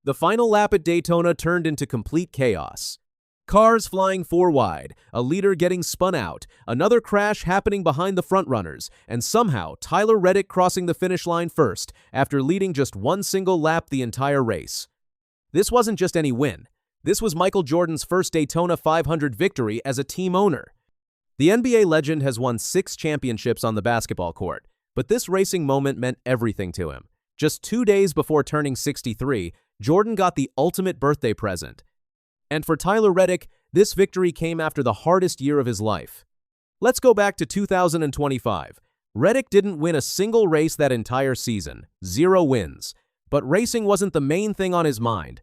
The final lap at Daytona turned into complete chaos. Cars flying four wide, a leader getting spun out, another crash happening behind the frontrunners, and somehow Tyler Reddick crossing the finish line first after leading just one single lap the entire race. This wasn't just any win. This was Michael Jordan's first Daytona 500 victory as a team owner. The NBA legend has won 6 championships on the basketball court, but this racing moment meant everything to him. Just 2 days before turning 63, Jordan got the ultimate birthday present. And for Tyler Reddick, this victory came after the hardest year of his life. Let's go back to 2025. Reddick didn't win a single race that entire season, 0 wins. But racing wasn't the main thing on his mind.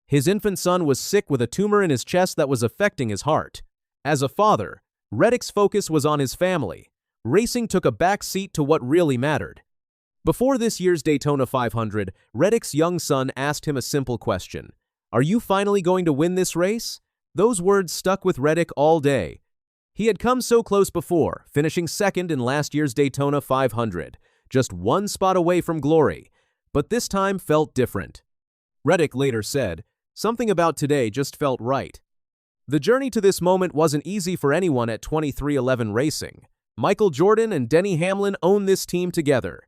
His infant son was sick with a tumor in his chest that was affecting his heart. As a father, Reddick's focus was on his family. Racing took a back seat to what really mattered. Before this year's Daytona 500, Reddick's young son asked him a simple question. "Are you finally going to win this race?" Those words stuck with Reddick all day. He had come so close before, finishing second in last year's Daytona 500, just one spot away from glory, but this time felt different. Reddick later said, "Something about today just felt right." The journey to this moment wasn't easy for anyone at 23XI Racing. Michael Jordan and Denny Hamlin owned this team together.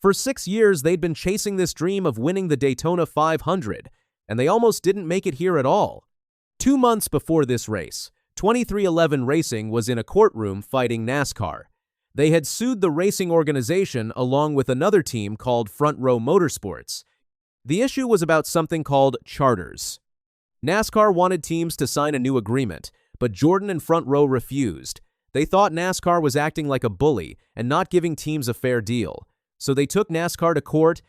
For 6 years, they'd been chasing this dream of winning the Daytona 500, and they almost didn't make it here at all. 2 months before this race, 23XI Racing was in a courtroom fighting NASCAR. They had sued the racing organization along with another team called Front Row Motorsports. The issue was about something called charters. NASCAR wanted teams to sign a new agreement, but Jordan and Front Row refused. They thought NASCAR was acting like a bully and not giving teams a fair deal. So they took NASCAR to court.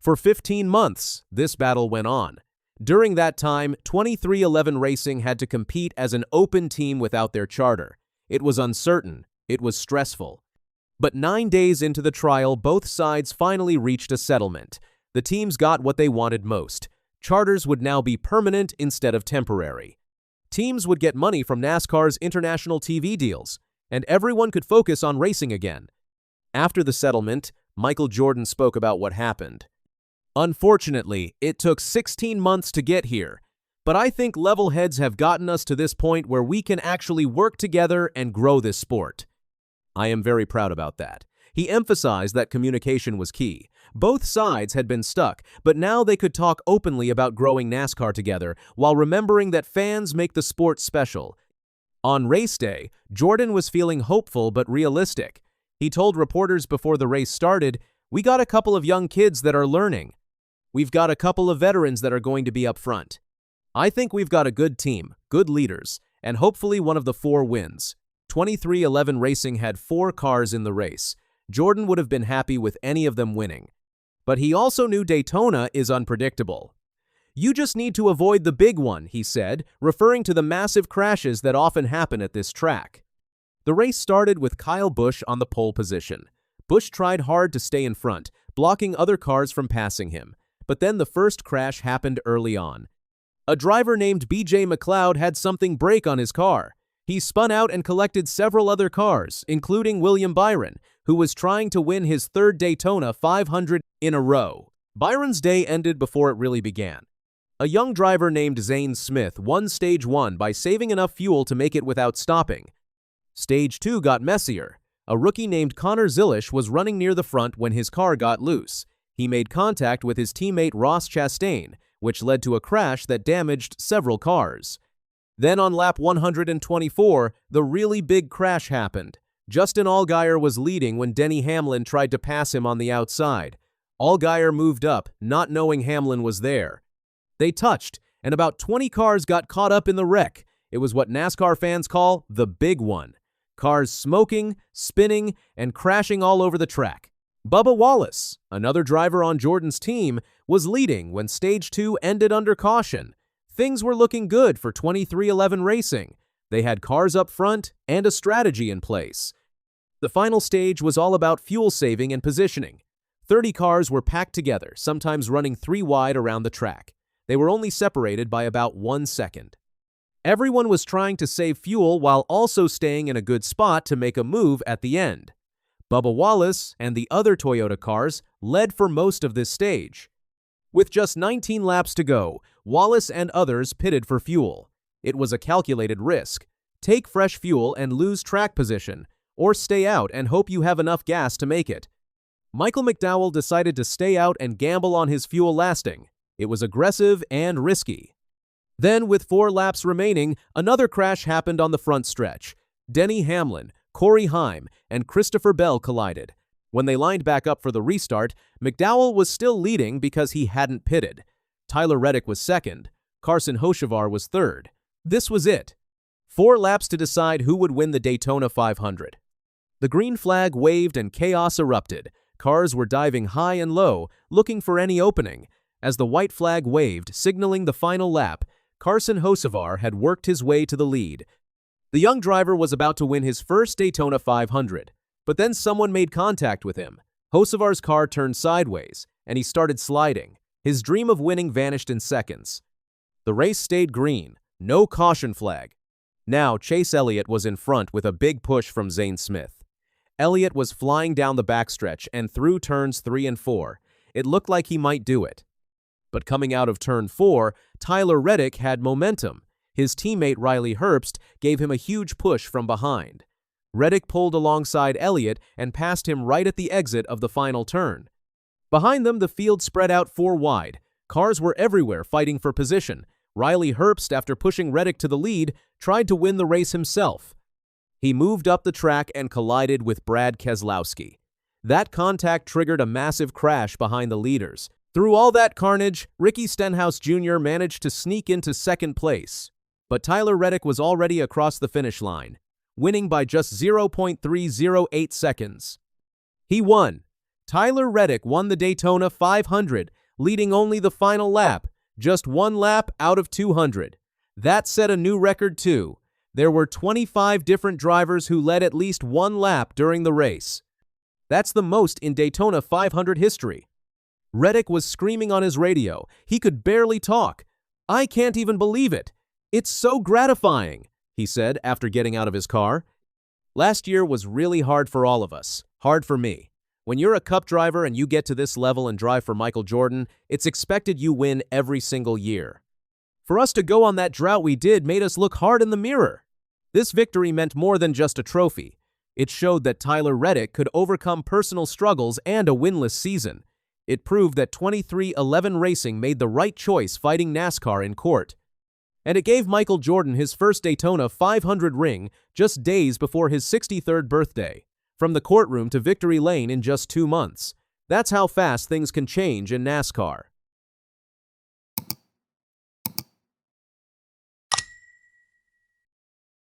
For 15 months, this battle went on. During that time, 23XI Racing had to compete as an open team without their charter. It was uncertain. It was stressful. But 9 days into the trial, both sides finally reached a settlement. The teams got what they wanted most. Charters would now be permanent instead of temporary. Teams would get money from NASCAR's international TV deals, and everyone could focus on racing again. After the settlement, Michael Jordan spoke about what happened. "Unfortunately, it took 16 months to get here, but I think level heads have gotten us to this point where we can actually work together and grow this sport." I am very proud about that. He emphasized that communication was key. Both sides had been stuck, but now they could talk openly about growing NASCAR together while remembering that fans make the sport special. On race day, Jordan was feeling hopeful but realistic. He told reporters before the race started, "We got a couple of young kids that are learning. We've got a couple of veterans that are going to be up front. I think we've got a good team, good leaders, and hopefully one of the 4 wins." 23XI Racing had 4 cars in the race. Jordan would have been happy with any of them winning. But he also knew Daytona is unpredictable. "You just need to avoid the big one," he said, referring to the massive crashes that often happen at this track. The race started with Kyle Busch on the pole position. Busch tried hard to stay in front, blocking other cars from passing him. But then the first crash happened early on. A driver named BJ McLeod had something break on his car. He spun out and collected several other cars, including William Byron, who was trying to win his 3rd Daytona 500 in a row. Byron's day ended before it really began. A young driver named Zane Smith won Stage 1 by saving enough fuel to make it without stopping. Stage 2 got messier. A rookie named Connor Zilisch was running near the front when his car got loose. He made contact with his teammate Ross Chastain, which led to a crash that damaged several cars. Then on lap 124, the really big crash happened. Justin Allgaier was leading when Denny Hamlin tried to pass him on the outside. Allgaier moved up, not knowing Hamlin was there. They touched, and about 20 cars got caught up in the wreck. It was what NASCAR fans call the big one. Cars smoking, spinning, and crashing all over the track. Bubba Wallace, another driver on Jordan's team, was leading when Stage 2 ended under caution. Things were looking good for 23XI Racing. They had cars up front and a strategy in place. The final stage was all about fuel saving and positioning. 30 cars were packed together, sometimes running 3 wide around the track. They were only separated by about 1 second. Everyone was trying to save fuel while also staying in a good spot to make a move at the end. Bubba Wallace and the other Toyota cars led for most of this stage. With just 19 laps to go, Wallace and others pitted for fuel. It was a calculated risk. Take fresh fuel and lose track position, or stay out and hope you have enough gas to make it. Michael McDowell decided to stay out and gamble on his fuel lasting. It was aggressive and risky. Then, with 4 laps remaining, another crash happened on the front stretch. Denny Hamlin, Corey Heim, and Christopher Bell collided. When they lined back up for the restart, McDowell was still leading because he hadn't pitted. Tyler Reddick was second. Carson Hocevar was third. This was it. 4 laps to decide who would win the Daytona 500. The green flag waved and chaos erupted. Cars were diving high and low, looking for any opening. As the white flag waved, signaling the final lap, Carson Hocevar had worked his way to the lead. The young driver was about to win his first Daytona 500, but then someone made contact with him. Hocevar's car turned sideways, and he started sliding. His dream of winning vanished in seconds. The race stayed green, no caution flag. Now, Chase Elliott was in front with a big push from Zane Smith. Elliott was flying down the backstretch and through turns 3 and 4. It looked like he might do it. But coming out of turn 4, Tyler Reddick had momentum. His teammate Riley Herbst gave him a huge push from behind. Reddick pulled alongside Elliott and passed him right at the exit of the final turn. Behind them, the field spread out 4 wide. Cars were everywhere fighting for position. Riley Herbst, after pushing Reddick to the lead, tried to win the race himself. He moved up the track and collided with Brad Keselowski. That contact triggered a massive crash behind the leaders. Through all that carnage, Ricky Stenhouse Jr. managed to sneak into second place. But Tyler Reddick was already across the finish line, winning by just 0.308 seconds. He won. Tyler Reddick won the Daytona 500, leading only the final lap, just 1 lap out of 200. That set a new record too. There were 25 different drivers who led at least 1 lap during the race. That's the most in Daytona 500 history. Reddick was screaming on his radio. He could barely talk. "I can't even believe it. It's so gratifying," he said after getting out of his car. "Last year was really hard for all of us. Hard for me. When you're a Cup driver and you get to this level and drive for Michael Jordan, it's expected you win every single year. For us to go on that drought we did made us look hard in the mirror. This victory meant more than just a trophy. It showed that Tyler Reddick could overcome personal struggles and a winless season. It proved that 2311 Racing made the right choice fighting NASCAR in court. And it gave Michael Jordan his first Daytona 500 ring just days before his 63rd birthday. From the courtroom to victory lane in just 2 months. That's how fast things can change in NASCAR.